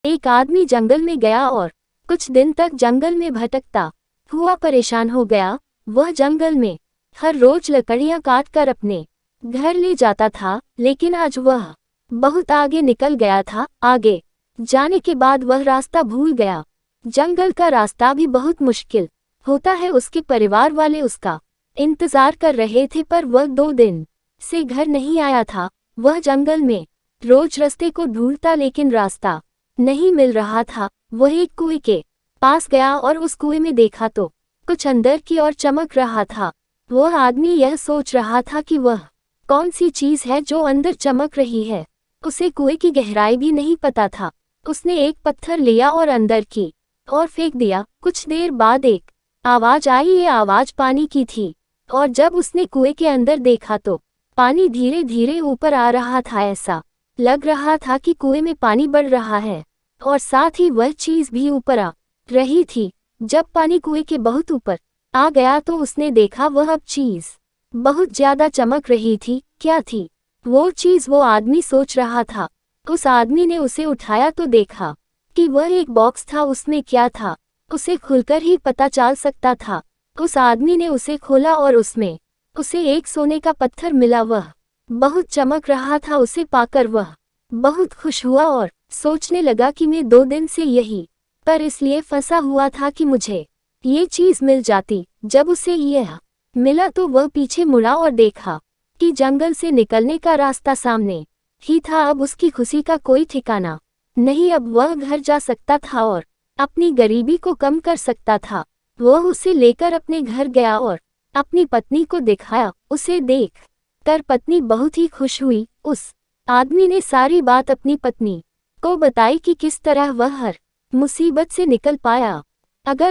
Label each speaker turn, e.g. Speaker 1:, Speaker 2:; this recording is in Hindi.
Speaker 1: एक आदमी जंगल में गया और कुछ दिन तक जंगल में भटकता हुआ परेशान हो गया। वह जंगल में हर रोज लकड़ियां काट कर अपने घर ले जाता था, लेकिन आज वह बहुत आगे निकल गया था। आगे जाने के बाद वह रास्ता भूल गया। जंगल का रास्ता भी बहुत मुश्किल होता है। उसके परिवार वाले उसका इंतजार कर रहे थे, पर वह 2 दिन से घर नहीं आया था। वह जंगल में रोज रास्ते को ढूंढता, लेकिन रास्ता नहीं मिल रहा था। वह एक कुएं के पास गया और उस कुएं में देखा तो कुछ अंदर की ओर चमक रहा था। वह आदमी यह सोच रहा था कि वह कौन सी चीज है जो अंदर चमक रही है। उसे कुएं की गहराई भी नहीं पता था। उसने एक पत्थर लिया और अंदर की ओर फेंक दिया। कुछ देर बाद एक आवाज आई। ये आवाज पानी की थी, और जब उसने कुएं के अंदर देखा तो पानी धीरे धीरे ऊपर आ रहा था। ऐसा लग रहा था कि कुएं में पानी बढ़ रहा है, और साथ ही वह चीज भी ऊपर आ रही थी। जब पानी कुएं के बहुत ऊपर आ गया तो उसने देखा वह अब चीज बहुत ज्यादा चमक रही थी। क्या थी वो चीज, वो आदमी सोच रहा था। उस आदमी ने उसे उठाया तो देखा कि वह एक बॉक्स था। उसमें क्या था उसे खुलकर ही पता चल सकता था। उस आदमी ने उसे खोला और उसमें उसे एक सोने का पत्थर मिला। वह बहुत चमक रहा था। उसे पाकर वह बहुत खुश हुआ और सोचने लगा कि मैं 2 दिन से यही पर इसलिए फंसा हुआ था कि मुझे ये चीज मिल जाती। जब उसे यह मिला तो वह पीछे मुड़ा और देखा कि जंगल से निकलने का रास्ता सामने ही था। अब उसकी खुशी का कोई ठिकाना नहीं। अब वह घर जा सकता था और अपनी गरीबी को कम कर सकता था। वह उसे लेकर अपने घर गया और अपनी पत्नी को दिखाया। उसे देख कर पत्नी बहुत ही खुश हुई। उस आदमी ने सारी बात अपनी पत्नी को बताई कि किस तरह वह हर मुसीबत से निकल पाया।